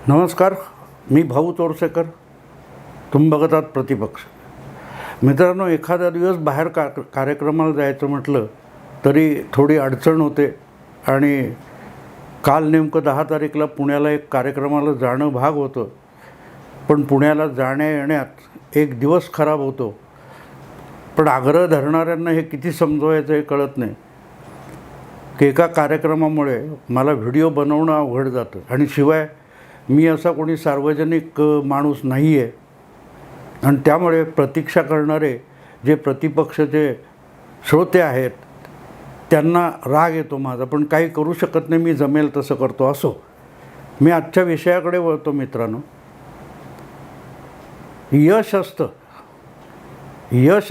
नमस्कार, मी भाऊ तोरसेकर. तुम्ही बघत आहात प्रतिपक्ष. मित्रांनो, एखादा दिवस बाहेर कार्यक्रमाला जायचं म्हटलं तरी थोडी अडचण होते आणि काल नेमकं 10 तारीखला पुण्याला एक कार्यक्रमाला जाणं भाग होतं. पण पुण्याला जाण्या येण्यात एक दिवस खराब होतो. पण आग्रह धरणाऱ्यांना हे किती समजवायचं हे कळत नाही की एका कार्यक्रमामुळे मला व्हिडिओ बनवणं अवघड जातं. आणि शिवाय मी असा कोणी सार्वजनिक माणूस नाही आहे. आणि त्यामुळे प्रतीक्षा करणारे जे प्रतिपक्षाचे श्रोते आहेत त्यांना राग येतो माझा. पण काही करू शकत नाही, मी जमेल तसं करतो. असो, मी आजच्या विषयाकडे वळतो. मित्रांनो, यश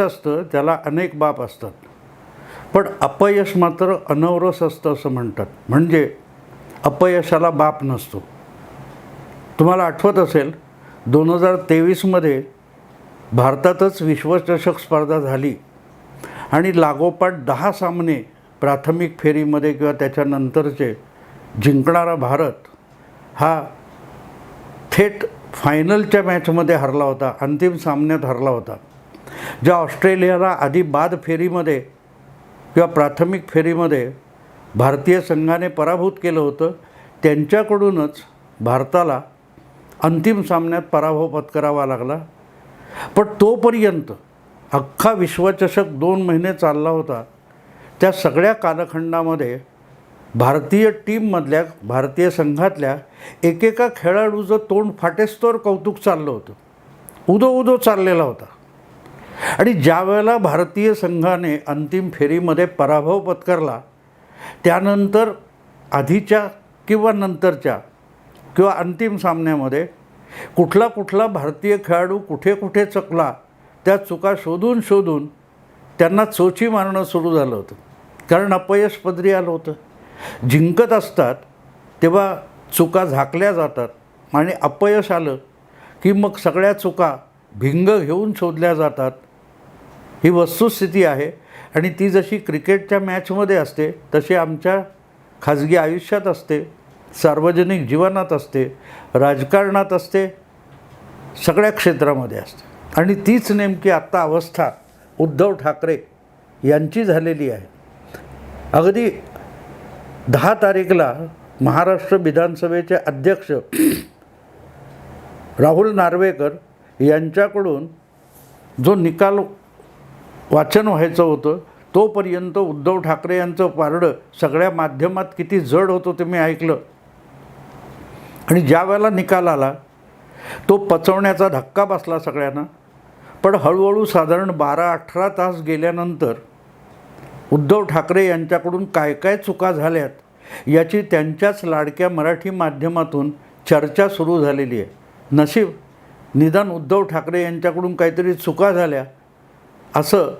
असतं त्याला अनेक बाब असतात, पण अपयश मात्र अनवरस असतं असं म्हणतात. म्हणजे अपयशाला बाप नसतो. तुम्हाला आठवत असेल 2023मध्ये भारतातच विश्वचषक स्पर्धा झाली आणि लागोपाठ 10 सामने प्राथमिक फेरीमध्ये किंवा त्याच्यानंतरचे जिंकणारा भारत हा थेट फायनलच्या मॅचमध्ये हरला होता, अंतिम सामन्यात हरला होता. ज्या ऑस्ट्रेलियाला आधी बाद फेरीमध्ये किंवा प्राथमिक फेरीमध्ये भारतीय संघाने पराभूत केलं होतं, त्यांच्याकडूनच भारताला अंतिम सामन्यात पराभव पत्करावा लागला. पण तोपर्यंत अख्खा विश्वचषक 2 महिने चालला होता. त्या सगळ्या कालखंडामध्ये भारतीय टीममधल्या, भारतीय संघातल्या एकेका खेळाडूचं तोंड फाटेस्तोवर कौतुक चाललं होतं, उदो चाललेला होता. आणि ज्या वेळेला भारतीय संघाने अंतिम फेरीमध्ये पराभव पत्करला, त्यानंतर आधीच्या किंवा नंतरच्या किंवा अंतिम सामन्यामध्ये कुठला भारतीय खेळाडू कुठे चुकला, त्या चुका शोधून त्यांना चोची मारणं सुरू झालं होतं. कारण अपयश पदरी आलं होतं. जिंकत असतात तेव्हा चुका झाकल्या जातात आणि अपयश आलं की मग सगळ्या चुका भिंग घेऊन शोधल्या जातात. ही वस्तुस्थिती आहे. आणि ती जशी क्रिकेटच्या मॅचमध्ये असते तशी आमच्या खाजगी आयुष्यात असते, सार्वजनिक जीवनात असते, राजकारणात असते, सगळ्या क्षेत्रामध्ये असते. आणि तीच नेमकी आत्ता अवस्था उद्धव ठाकरे यांची झालेली आहे. अगदी 10 तारीखला महाराष्ट्र विधानसभेचे अध्यक्ष राहुल नार्वेकर यांच्याकडून जो निकाल वाचन व्हायचं होतं, तोपर्यंत उद्धव ठाकरे यांचं पारडं सगळ्या माध्यमात किती जड होतं ते मी ऐकलं. आणि ज्या वेळेला निकाल आला तो पचवण्याचा धक्का बसला सगळ्यांना. पण हळूहळू साधारण 12-18 तास गेल्यानंतर उद्धव ठाकरे यांच्याकडून काय चुका झाल्यात याची त्यांच्याच लाडक्या मराठी माध्यमातून चर्चा सुरू झालेली आहे. नशीब निदान उद्धव ठाकरे यांच्याकडून काहीतरी चुका झाल्या असं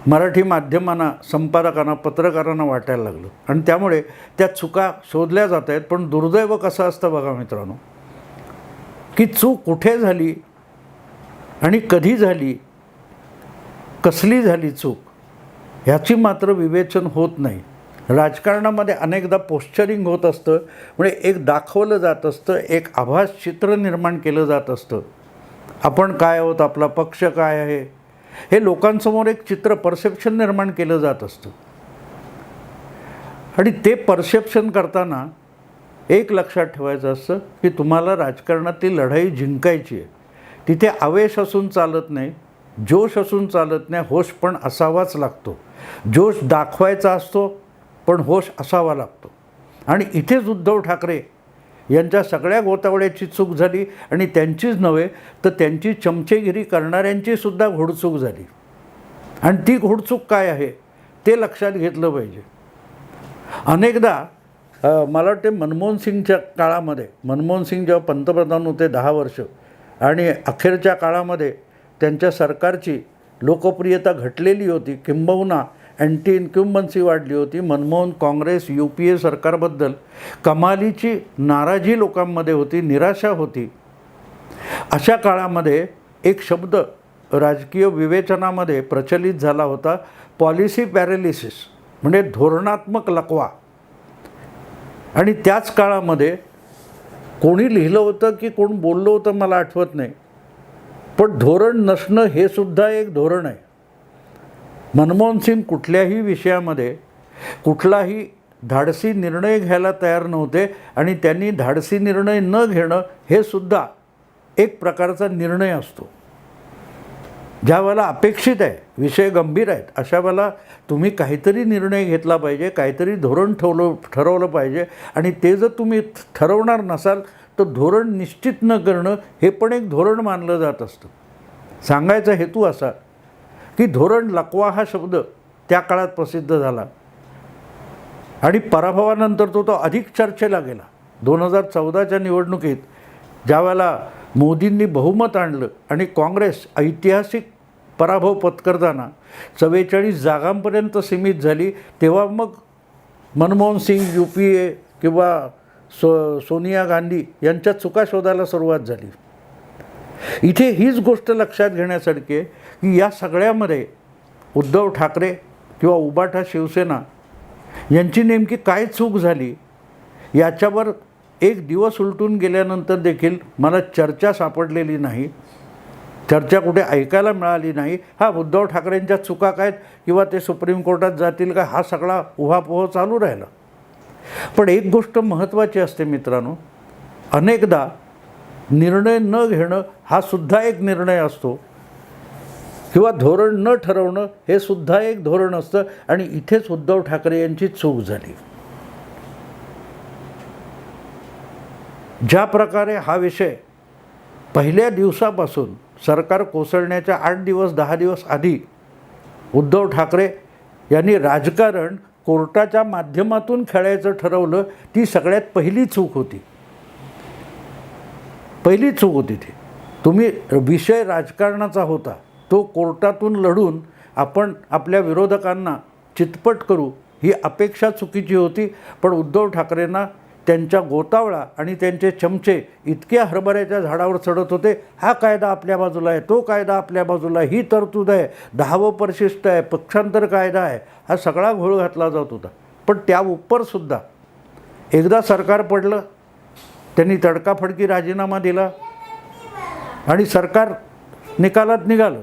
मराठी माध्यमांना, संपादकांना, पत्रकारांना वाटायला लागलं. आणि त्यामुळे त्या चुका शोधल्या जात आहेत. पण दुर्दैव कसं असतं बघा मित्रांनो, की चूक कुठे झाली आणि कधी झाली, कसली झाली चूक, ह्याची मात्र विवेचन होत नाही. राजकारणामध्ये अनेकदा पोश्चरिंग होत असतं. म्हणजे एक दाखवलं जात असतं, एक आभास चित्र निर्माण केलं जात असतं. आपण काय आहोत, आपला पक्ष काय आहे, हे लोकांसमोर एक चित्र, परसेप्शन निर्माण केलं जात असतं. आणि ते परसेप्शन करताना एक लक्षात ठेवायचं असतं की तुम्हाला राजकारणातली लढाई जिंकायची आहे. तिथे आवेश असून चालत नाही, जोश असून चालत नाही, होश पण असावाच लागतो. जोश दाखवायचा असतो पण होश असावा लागतो. आणि इथेच उद्धव ठाकरे यांच्या सगळ्या गोतावळ्याची चूक झाली. आणि त्यांचीच नव्हे तर त्यांची चमचेगिरी करणाऱ्यांची सुद्धा घोडचूक झाली. आणि ती घोडचूक काय आहे ते लक्षात घेतलं पाहिजे. अनेकदा मला वाटते मनमोहन सिंगच्या काळामध्ये, मनमोहन सिंग जेव्हा पंतप्रधान होते 10 वर्ष, आणि अखेरच्या काळामध्ये त्यांच्या सरकारची लोकप्रियता घटलेली होती, किंबहुना अँटी इन्क्युम्बन्सी वाढली होती. मनमोहन काँग्रेस UPA सरकारबद्दल कमालीची नाराजी लोकांमध्ये होती, निराशा होती. अशा काळामध्ये एक शब्द राजकीय विवेचनामध्ये प्रचलित झाला होता, पॉलिसी पॅरालिसिस, म्हणजे धोरणात्मक लकवा. आणि त्याच काळामध्ये कोणी लिहिलं होतं की कोण बोललं होतं मला आठवत नाही, पण धोरण नसणं हे सुद्धा एक धोरण आहे. मनमोहन सिंग कुठल्याही विषयामध्ये कुठलाही धाडसी निर्णय घ्यायला तयार नव्हते आणि त्यांनी धाडसी निर्णय न घेणं हे सुद्धा एक प्रकारचा निर्णय असतो. ज्या वेळेला अपेक्षित आहे, विषय गंभीर आहेत, अशा वेळेला तुम्ही काहीतरी निर्णय घेतला पाहिजे, काहीतरी धोरण ठरवलं पाहिजे. आणि ते जर तुम्ही ठरवणार नसाल तर धोरण निश्चित न करणं हे पण एक धोरण मानलं जात असतं. सांगायचा हेतू असा की धोरण लकवा हा शब्द त्या काळात प्रसिद्ध झाला आणि पराभवानंतर तो अधिक चर्चेला गेला. 2014च्या निवडणुकीत ज्यावेळेला मोदींनी बहुमत आणलं आणि काँग्रेस ऐतिहासिक पराभव पत्करताना 44 जागांपर्यंत सीमित झाली, तेव्हा मग मनमोहन सिंग, UPA किंवा सोनिया गांधी यांच्या चुका शोधायला सुरुवात झाली. इथे हीच गोष्ट लक्षात घेण्यासारखी आहे की या सगळ्यामध्ये उद्धव ठाकरे किंवा उबाठा शिवसेना यांची नेमकी काय चूक झाली याच्यावर एक दिवस उलटून गेल्यानंतर देखील मला चर्चा सापडलेली नाही, चर्चा कुठे ऐकायला मिळाली नाही. हा, उद्धव ठाकरेंच्या चुका काय किंवा ते सुप्रीम कोर्टात जातील का हा सगळा उहापोह चालू राहिला. पण एक गोष्ट महत्त्वाची असते मित्रांनो, अनेकदा निर्णय न घेणं हा सुद्धा एक निर्णय असतो किंवा धोरण न ठरवणं हे सुद्धा एक धोरण असतं. आणि इथेच उद्धव ठाकरे यांची चूक झाली. ज्या प्रकारे हा विषय पहिल्या दिवसापासून सरकार कोसळण्याच्या 8 दिवस 10 दिवस आधी उद्धव ठाकरे यांनी राजकारण कोर्टाच्या माध्यमातून खेळायचं ठरवलं, ती सगळ्यात पहिली चूक होती. पहिली चूक होती ती. तुम्ही विषय राजकारणाचा होता, तो कोर्टातून लढून आपण आपल्या विरोधकांना चितपट करू ही अपेक्षा चुकीची होती. पण उद्धव ठाकरेंना त्यांच्या गोतावळा आणि त्यांचे चमचे इतक्या हरभऱ्याच्या झाडावर चढत होते, हा कायदा आपल्या बाजूला आहे, तो कायदा आपल्या बाजूला, ही तरतूद आहे, 10वं परिशिष्ट आहे, पक्षांतर कायदा आहे, हा सगळा घोळ घातला जात होता. पण त्या उपरसुद्धा एकदा सरकार पडलं, त्यांनी तडकाफडकी राजीनामा दिला आणि सरकार निकालात निघालं.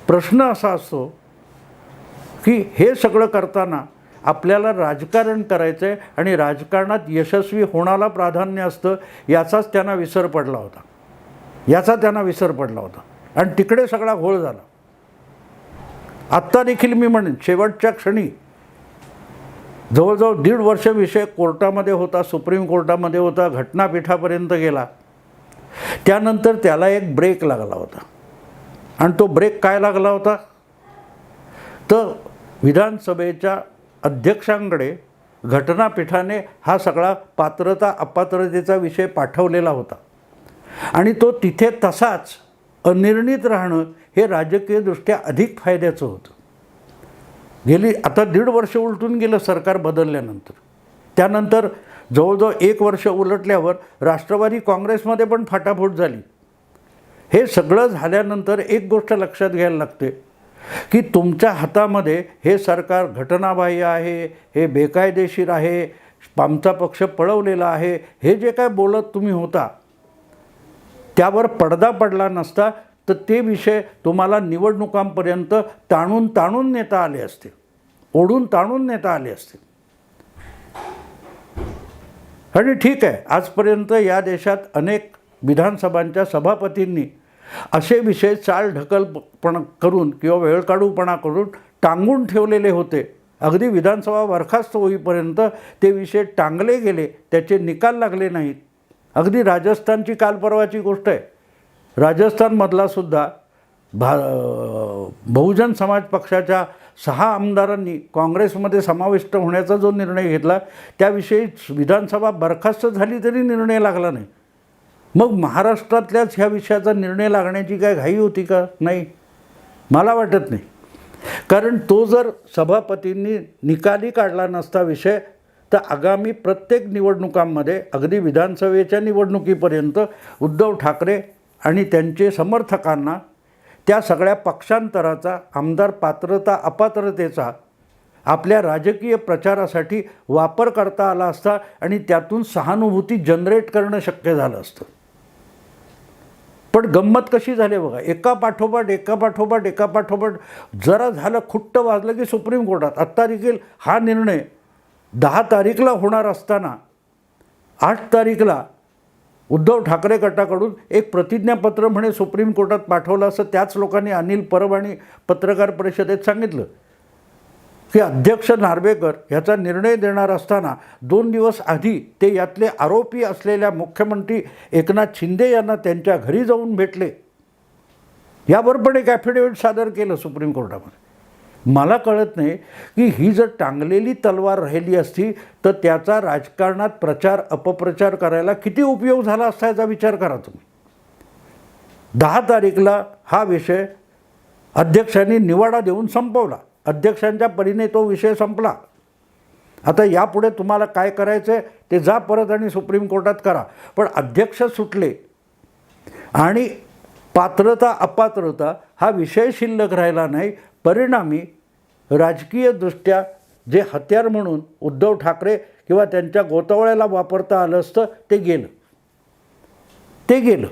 प्रश्न असा असतो की हे सगळं करताना आपल्याला राजकारण करायचं आहे आणि राजकारणात यशस्वी होण्याला प्राधान्य असतं, याचाच त्यांना विसर पडला होता. आणि तिकडे सगळा घोळ झाला. आत्ता देखील मी म्हणेन, शेवटच्या क्षणी जवळजवळ 1.5 वर्ष विषय कोर्टामध्ये होता, सुप्रीम कोर्टामध्ये होता, घटनापीठापर्यंत गेला. त्यानंतर त्याला एक ब्रेक लागला होता. आणि तो ब्रेक काय लागला होता तर विधानसभेच्या अध्यक्षांकडे घटनापीठाने हा सगळा पात्रता अपात्रतेचा विषय पाठवलेला होता आणि तो तिथे तसाच अनिर्णित राहणं हे राजकीयदृष्ट्या अधिक फायद्याचं होतं. गेली आता 1.5 वर्ष उलटून गेलं सरकार बदलल्यानंतर. त्यानंतर जवळजवळ 1 वर्ष उलटल्यावर राष्ट्रवादी काँग्रेसमध्ये पण फाटाफूट झाली. हे सगळं झाल्यानंतर एक गोष्ट लक्षात घ्यायला लागते की तुमच्या हातामध्ये हे सरकार घटनाबाह्य आहे, हे बेकायदेशीर आहे, आमचा पक्ष पळवलेला आहे, हे जे काय बोलत तुम्ही होता त्यावर पडदा पडला नसता तर ते विषय तुम्हाला निवडणुकांपर्यंत ताणून नेता आले असते, ओढून ताणून नेता आले असते. आणि ठीक आहे, आजपर्यंत या देशात अनेक विधानसभांच्या सभापतींनी असे विषय चालढकलपणा करून किंवा वेळकाढूपणा करून टांगून ठेवलेले होते. अगदी विधानसभा बरखास्त होईपर्यंत ते विषय टांगले गेले, त्याचे निकाल लागले नाहीत. अगदी राजस्थानची काल परवाची गोष्ट आहे. राजस्थानमधला सुद्धा बहुजन समाज पक्षाच्या 6 आमदारांनी काँग्रेसमध्ये समाविष्ट होण्याचा जो निर्णय घेतला त्याविषयी विधानसभा बरखास्त झाली तरी निर्णय लागला नाही. मग महाराष्ट्रातल्याच ह्या विषयाचा निर्णय लागण्याची काय घाई होती का? नाही, मला वाटत नाही. कारण तो जर सभापतींनी निकाली काढला नसता विषय तर आगामी प्रत्येक निवडणुकांमध्ये अगदी विधानसभेच्या निवडणुकीपर्यंत उद्धव ठाकरे आणि त्यांचे समर्थकांना त्या सगळ्या पक्षांतराचा, आमदार पात्रता अपात्रतेचा आपल्या राजकीय प्रचारासाठी वापर करता आला असता आणि त्यातून सहानुभूती जनरेट करणं शक्य झालं असतं. पण गंमत कशी झाली बघा, एका पाठोपाठ जरा झालं खुट्ट वाजलं की सुप्रीम कोर्टात. आत्ता देखील हा निर्णय 10 तारीखला होणार असताना 8 तारीखला उद्धव ठाकरे गटाकडून एक प्रतिज्ञापत्र म्हणे सुप्रीम कोर्टात पाठवलं, असं त्याच लोकांनी अनिल परब आणि पत्रकार परिषदेत सांगितलं की अध्यक्ष नार्वेकर ह्याचा निर्णय देणार असताना 2 दिवस आधी ते यातले आरोपी असलेल्या मुख्यमंत्री एकनाथ शिंदे यांना त्यांच्या घरी जाऊन भेटले. यावर पण एक ॲफिडेव्हिट सादर केलं सुप्रीम कोर्टामध्ये. मला कळत नाही की ही जर टांगलेली तलवार राहिली असती तर त्याचा राजकारणात प्रचार अपप्रचार करायला किती उपयोग झाला असता याचा विचार करा तुम्ही. 10 तारीखला हा विषय अध्यक्षांनी निवाडा देऊन संपवला. अध्यक्षांच्या परीने तो विषय संपला. आता यापुढे तुम्हाला काय करायचं आहे ते जा परत आणि सुप्रीम कोर्टात करा. पण अध्यक्ष सुटले आणि पात्रता अपात्रता हा विषय शिल्लक राहिला नाही. परिणामी राजकीयदृष्ट्या जे हत्यार म्हणून उद्धव ठाकरे किंवा त्यांच्या गोतावळ्याला वापरता आलं असतं ते गेलं.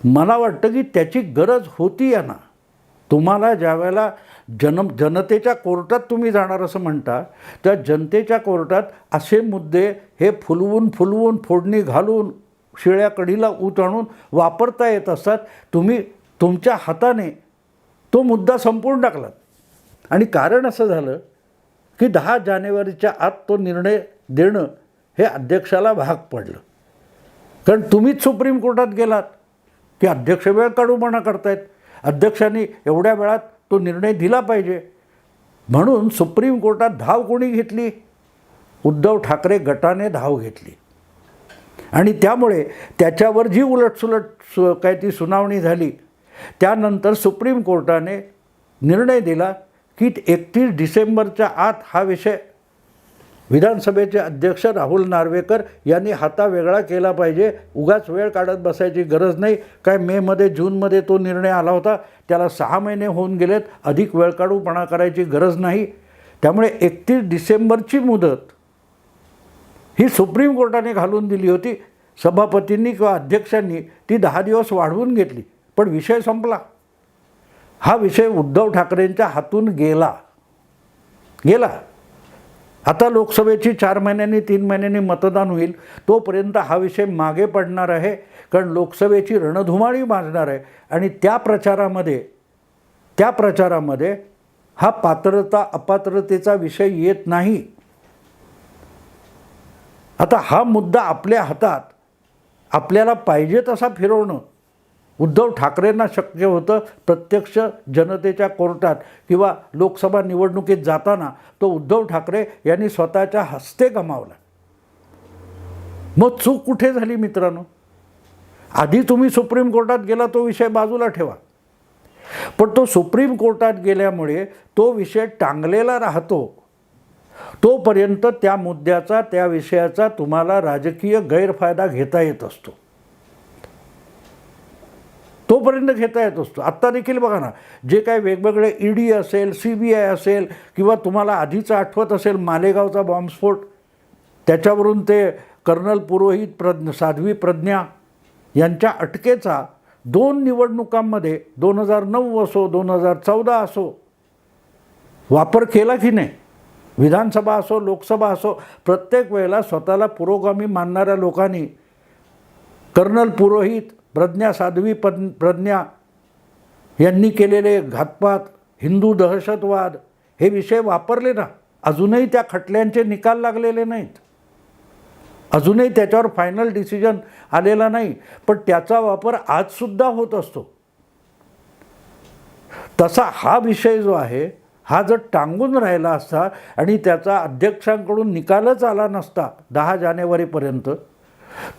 मला वाटतं की त्याची गरज होती यांना. तुम्हाला ज्यावेळेला जनतेच्या कोर्टात तुम्ही जाणार असं म्हणता, त्या जनतेच्या कोर्टात असे मुद्दे हे फुलवून फोडणी घालून शिळ्या कढीला ऊत आणून वापरता येत असतात. तुम्ही तुमच्या हाताने तो मुद्दा संपवून टाकलात. आणि कारण असं झालं की 10 जानेवारीच्या आत तो निर्णय देणं हे अध्यक्षाला भाग पडलं. कारण तुम्हीच सुप्रीम कोर्टात गेलात की अध्यक्ष वेळ काढूपणा करतायत, अध्यक्षांनी एवढ्या वेळात तो निर्णय दिला पाहिजे. म्हणून सुप्रीम कोर्टात धाव कोणी घेतली? उद्धव ठाकरे गटाने धाव घेतली. आणि त्यामुळे त्याच्यावर जी उलटसुलट काय ती सुनावणी झाली, त्यानंतर सुप्रीम कोर्टाने निर्णय दिला की 31 डिसेंबरच्या आत हा विषय विधानसभेचे अध्यक्ष राहुल नार्वेकर यांनी हातावेगळा केला पाहिजे. उगाच वेळ काढत बसायची गरज नाही. काय मेमध्ये जूनमध्ये तो निर्णय आला होता, त्याला 6 महिने होऊन गेलेत. अधिक वेळ काढूपणा करायची गरज नाही. त्यामुळे 31 डिसेंबरची मुदत ही सुप्रीम कोर्टाने घालून दिली होती. सभापतींनी किंवा अध्यक्षांनी ती 10 दिवस वाढवून घेतली. पण विषय संपला. हा विषय उद्धव ठाकरेंच्या हातून गेला. आता लोकसभेची 4 महिन्यांनी 3 महिन्यांनी मतदान होईल, तोपर्यंत हा विषय मागे पडणार आहे. कारण लोकसभेची रणधुमाळी माजणार आहे आणि त्या प्रचारामध्ये हा पात्रता अपात्रतेचा विषय येत नाही. आता हा मुद्दा आपल्या हातात आपल्याला पाहिजे तसा फिरवणं उद्धव ठाकरेंना शक्य होतं. प्रत्यक्ष जनतेच्या कोर्टात किंवा लोकसभा निवडणुकीत जाताना तो उद्धव ठाकरे यांनी स्वतःच्या हस्ते गमावला. मग चूक कुठे झाली मित्रांनो? आधी तुम्ही सुप्रीम कोर्टात गेला तो विषय बाजूला ठेवा, पण तो सुप्रीम कोर्टात गेल्यामुळे तो विषय टांगलेला राहतो. तोपर्यंत त्या मुद्द्याचा त्या विषयाचा तुम्हाला राजकीय गैरफायदा घेता येत असतो. आत्ता देखील बघा ना, जे काय वेगवेगळे ईडी असेल, CBI असेल किंवा तुम्हाला आधीचं आठवत असेल मालेगावचा बॉम्बस्फोट, त्याच्यावरून ते कर्नल पुरोहित साध्वी प्रज्ञा यांच्या अटकेचा 2 निवडणुकांमध्ये 2009 असो 2014 असो वापर केला की नाही? विधानसभा असो लोकसभा असो, प्रत्येक वेळेला स्वतःला पुरोगामी मानणाऱ्या लोकांनी कर्नल पुरोहित, साध्वी प्रज्ञा यांनी केलेले घातपात, हिंदू दहशतवाद हे विषय वापरले ना. अजूनही त्या खटल्यांचे निकाल लागलेले नाहीत, अजूनही त्याच्यावर फायनल डिसिजन आलेला नाही, पण त्याचा वापर आजसुद्धा होत असतो. तसा हा विषय जो आहे हा जर टांगून राहिला असता आणि त्याचा अध्यक्षांकडून निकालच आला नसता 10 जानेवारीपर्यंत,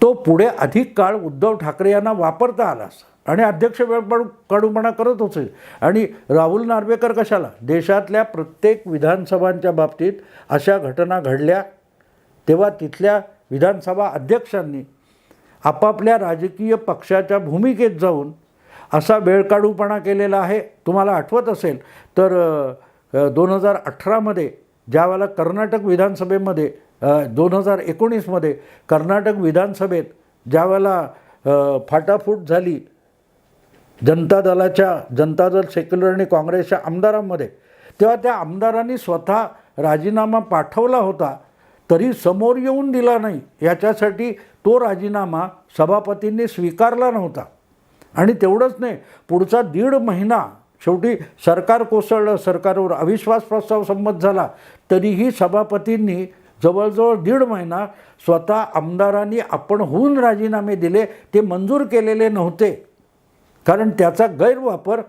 तो पुढे अधिक काळ उद्धव ठाकरे यांना वापरता आला असता आणि अध्यक्ष वेळकाढूपणा करत होते. आणि राहुल नार्वेकर कशाला? देशातल्या प्रत्येक विधानसभांच्या बाबतीत अशा घटना घडल्या तेव्हा तिथल्या विधानसभा अध्यक्षांनी आपापल्या राजकीय पक्षाच्या भूमिकेत जाऊन असा वेळकाढूपणा केलेला आहे. तुम्हाला आठवत असेल तर 2018मध्ये ज्यावेळेला कर्नाटक विधानसभेमध्ये 2019मध्ये कर्नाटक विधानसभेत ज्यावेळेला फाटाफूट झाली जनता दल सेक्युलर आणि काँग्रेसच्या आमदारांमध्ये, तेव्हा त्या आमदारांनी स्वतः राजीनामा पाठवला होता, तरी समोर येऊन दिला नाही. याच्यासाठी तो राजीनामा सभापतींनी स्वीकारला नव्हता. आणि तेवढंच नाही, पुढचा 1.5 महिना शेवटी सरकार कोसळलं, सरकारवर अविश्वास प्रस्ताव संमत झाला, तरीही सभापतींनी जवळजवळ 1.5 महिना स्वतः आमदारांनी आपणहून राजीनामे दिले, ते मंजूर केलेले नव्हते. कारण त्याचा गैरवापर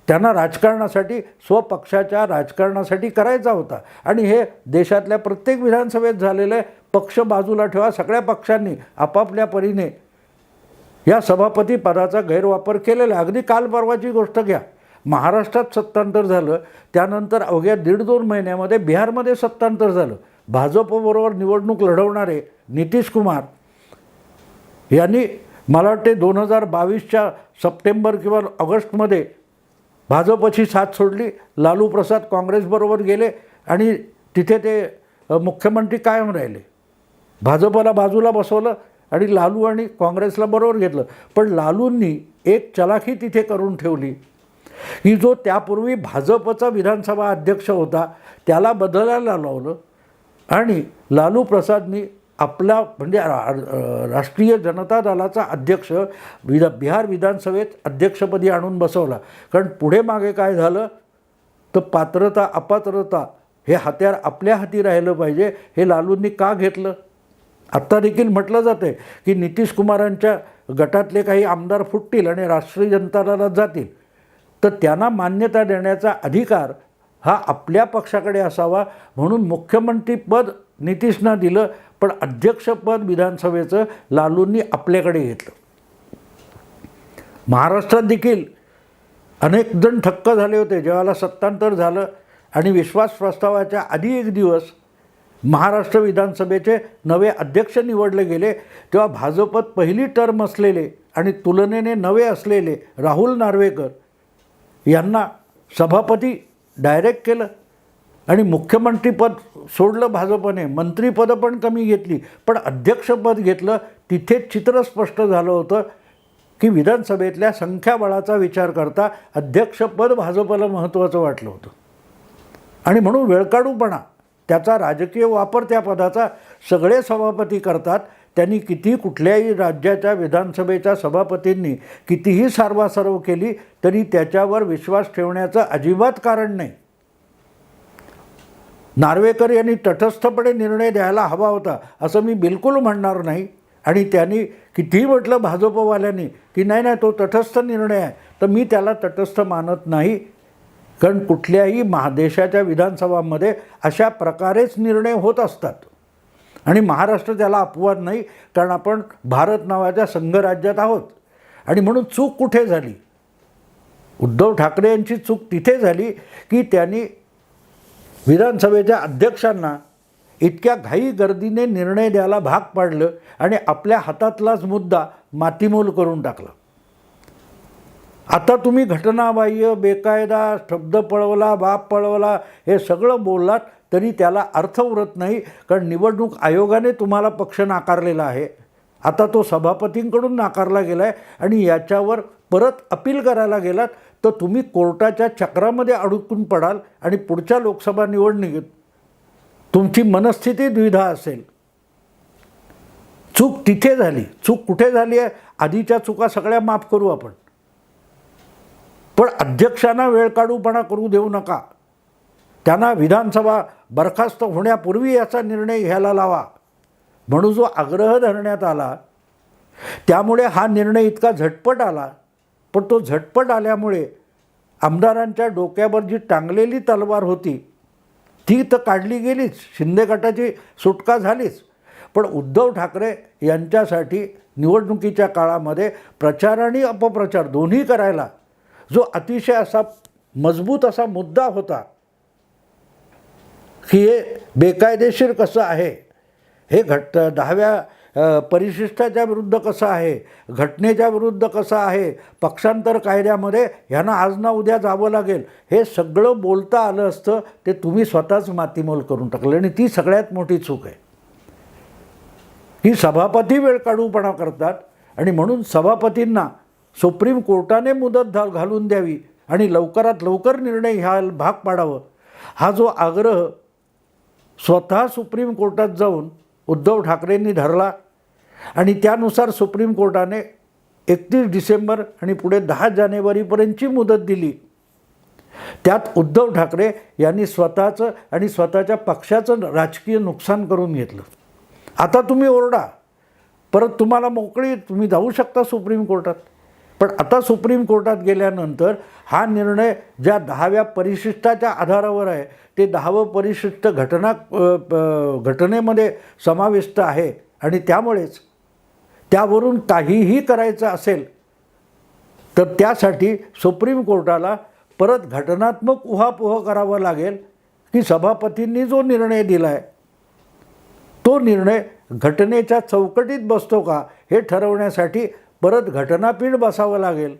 त्यांना राजकारणासाठी, स्वपक्षाच्या राजकारणासाठी करायचा होता. आणि हे देशातल्या प्रत्येक विधानसभेत झालेले, पक्ष बाजूला ठेवा, सगळ्या पक्षांनी आपापल्या परीने या सभापती पदाचा गैरवापर केलेला. अगदी काल परवाची गोष्ट घ्या, महाराष्ट्रात सत्तांतर झालं, त्यानंतर अवघ्या 1.5-2 महिन्यामध्ये बिहारमध्ये सत्तांतर झालं. भाजपबरोबर निवडणूक लढवणारे नितीश कुमार यांनी मला वाटते 2022च्या सप्टेंबर किंवा ऑगस्टमध्ये भाजपची साथ सोडली, लालू प्रसाद काँग्रेसबरोबर गेले आणि तिथे ते मुख्यमंत्री कायम राहिले. भाजपला बाजूला बसवलं आणि लालू आणि काँग्रेसला बरोबर घेतलं. पण लालूंनी एक चलाखी तिथे करून ठेवली की जो त्यापूर्वी भाजपचा विधानसभा अध्यक्ष होता त्याला बदलायला लावलं आणि लालू प्रसादनी आपला म्हणजे राष्ट्रीय जनता दलाचा अध्यक्ष बिहार विधानसभेत अध्यक्षपदी आणून बसवला. कारण पुढे मागे काय झालं तर पात्रता अपात्रता हे हत्यार आपल्या हाती राहिलं पाहिजे, हे लालूंनी का घेतलं. आत्ता देखील म्हटलं जाते की नितीश कुमारांच्या गटातले काही आमदार फुटतील आणि राष्ट्रीय जनता दलात जातील, तर त्यांना मान्यता देण्याचा अधिकार हा आपल्या पक्षाकडे असावा. म्हणून मुख्यमंत्रीपद नितीशना दिलं, पण अध्यक्षपद विधानसभेचं लालूंनी आपल्याकडे घेतलं. महाराष्ट्रात देखील अनेक जण थक्क झाले होते जेव्हा सत्तांतर झालं आणि विश्वास प्रस्तावाच्या आधी एक दिवस महाराष्ट्र विधानसभेचे नवे अध्यक्ष निवडले गेले, तेव्हा भाजपत पहिली टर्म असलेले आणि तुलनेने नवे असलेले राहुल नार्वेकर यांना सभापती डायरेक्ट केलं आणि मुख्यमंत्रीपद सोडलं भाजपने, मंत्रीपदं पण कमी घेतली, पण अध्यक्षपद घेतलं. तिथे चित्र स्पष्ट झालं होतं की विधानसभेतल्या संख्याबळाचा विचार करता अध्यक्षपद भाजपला महत्त्वाचं वाटलं होतं. आणि म्हणून वेळकाढूपणा, त्याचा राजकीय वापर त्या पदाचा सगळे सभापती करतात. त्यांनी किती कुठल्याही राज्याच्या विधानसभेच्या सभापतींनी कितीही सारवासारव केली तरी त्याच्यावर विश्वास ठेवण्याचं अजिबात कारण नाही. नार्वेकर यांनी तटस्थपणे निर्णय द्यायला हवा होता असं मी बिलकुल म्हणणार नाही. आणि त्यांनी कितीही म्हटलं भाजपवाल्यांनी की नाही तो तटस्थ निर्णय आहे, तर मी त्याला तटस्थ मानत नाही. कारण कुठल्याही देशाच्या विधानसभांमध्ये अशा प्रकारेच निर्णय होत असतात आणि महाराष्ट्र त्याला अपवाद नाही. कारण आपण भारत नावाच्या संघराज्यात आहोत. आणि म्हणून चूक कुठे झाली, उद्धव ठाकरे यांची चूक तिथे झाली की त्यांनी विधानसभेच्या अध्यक्षांना इतक्या घाई गर्दीने निर्णय द्यायला भाग पाडलं आणि आपल्या हातातलाच मुद्दा मातीमोल करून टाकला. आता तुम्ही घटनाबाह्य, बेकायदा, शब्द पळवला, बाप पळवला, हे सगळं बोललात तरी त्याला अर्थ उरत नाही. कारण निवडणूक आयोगाने तुम्हाला पक्ष नाकारलेला आहे, आता तो सभापतींकडून नाकारला गेला आहे आणि याच्यावर परत अपील करायला गेलात तर तुम्ही कोर्टाच्या चक्रामध्ये अडकून पडाल आणि पुढच्या लोकसभा निवडणुकीत तुमची मनस्थिती द्विधा असेल. चूक तिथे झाली. चूक कुठे झाली आहे, आधीच्या चुका सगळ्या माफ करू आपण, पण अध्यक्षांना वेळकाढूपणा करू देऊ नका. त्यांना विधानसभा बरखास्त होण्यापूर्वी याचा निर्णय घ्यायला लावा म्हणून जो आग्रह धरण्यात आला, त्यामुळे हा निर्णय इतका झटपट आला. पण तो झटपट आल्यामुळे आमदारांच्या डोक्यावर जी टांगलेली तलवार होती ती तर काढली गेलीच, शिंदे गटाची सुटका झालीच. पण उद्धव ठाकरे यांच्यासाठी निवडणुकीच्या काळामध्ये प्रचार आणि अपप्रचार दोन्ही करायला जो अतिशय असा मजबूत असा मुद्दा होता की हे बेकायदेशीर कसं आहे, हे 10व्या परिशिष्टाच्या विरुद्ध कसं आहे, घटनेच्या विरुद्ध कसं आहे, पक्षांतर कायद्यामध्ये ह्यांना आज ना उद्या जावं लागेल, हे सगळं बोलता आलं असतं. ते तुम्ही स्वतःच मातीमोल करून टाकलं. आणि ती सगळ्यात मोठी चूक आहे की सभापती वेळ काढूपणा करतात. आणि म्हणून सभापतींना सुप्रीम कोर्टाने मुदत घालून द्यावी आणि लवकरात लवकर निर्णय घ्यायला भाग पाडावं, हा जो आग्रह स्वतः सुप्रीम कोर्टात जाऊन उद्धव ठाकरेंनी धरला. आणि त्यानुसार सुप्रीम कोर्टाने 31 डिसेंबर आणि पुढे 10 जानेवारीपर्यंतची मुदत दिली. त्यात उद्धव ठाकरे यांनी स्वतःचं आणि स्वतःच्या पक्षाचं राजकीय नुकसान करून घेतलं. आता तुम्ही ओरडा, परत तुम्हाला मोकळी, तुम्ही जाऊ शकता सुप्रीम कोर्टात. पण आता सुप्रीम कोर्टात गेल्यानंतर हा निर्णय ज्या 10व्या परिशिष्टाच्या आधारावर आहे, ते 10वं परिशिष्ट घटनेमध्ये समाविष्ट आहे. आणि त्यामुळेच त्यावरून काहीही करायचं असेल तर त्यासाठी सुप्रीम कोर्टाला परत घटनात्मक उहापोह करावं लागेल की सभापतींनी जो निर्णय दिला आहे तो निर्णय घटनेच्या चौकटीत बसतो का हे ठरवण्यासाठी परत घटनापीठ बसावं लागेल.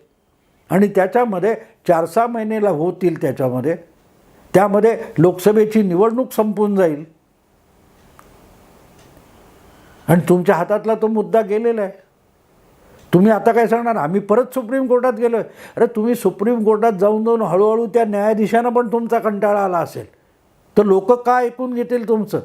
आणि त्याच्यामध्ये 4-6 महिनेला होतील. त्यामध्ये लोकसभेची निवडणूक संपून जाईल आणि तुमच्या हातातला तो मुद्दा गेलेला आहे. तुम्ही आता काय सांगणार, आम्ही परत सुप्रीम कोर्टात गेलो आहे. अरे तुम्ही सुप्रीम कोर्टात जाऊन हळूहळू त्या न्यायाधीशांना पण तुमचा कंटाळा आला असेल तर लोक का ऐकून घेतील तुमचं.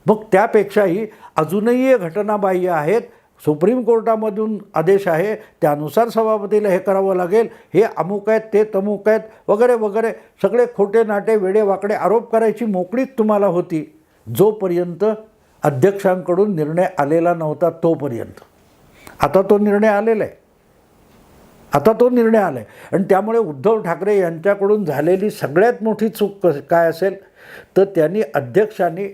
मग त्यापेक्षाही अजूनही हे घटनाबाह्य आहेत. सुप्रीम कोर्टामधून आदेश आहे, त्यानुसार सभापतीला हे करावं लागेल, हे अमुक आहेत, ते तमुक आहेत, वगैरे वगैरे सगळे खोटे नाटे वेडेवाकडे आरोप करायची मोकळीक तुम्हाला होती जोपर्यंत अध्यक्षांकडून निर्णय आलेला नव्हता तोपर्यंत. आता तो निर्णय आलेला आहे. आणि त्यामुळे उद्धव ठाकरे यांच्याकडून झालेली सगळ्यात मोठी चूक काय असेल तर त्यांनी अध्यक्षांनी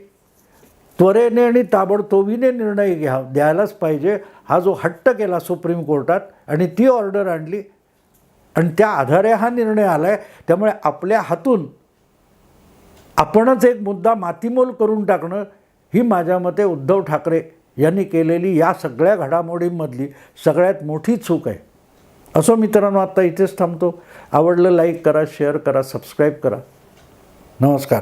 त्वरेने आणि ताबडतोबीने निर्णय द्यायलाच पाहिजे. हा जो हट्ट केला सुप्रीम कोर्टात आणि ती ऑर्डर आणली आणि त्या आधारे हा निर्णय आला आहे. त्यामुळे आपल्या हातून आपणच एक मुद्दा मातीमोल करून टाकणं ही माझ्या मते उद्धव ठाकरे यांनी केलेली या सगळ्या घडामोडींमधली सगळ्यात मोठी चूक आहे. असो मित्रांनो, आत्ता इथेच थांबतो. आवडलं लाईक करा, शेअर करा, सबस्क्राईब करा. नमस्कार.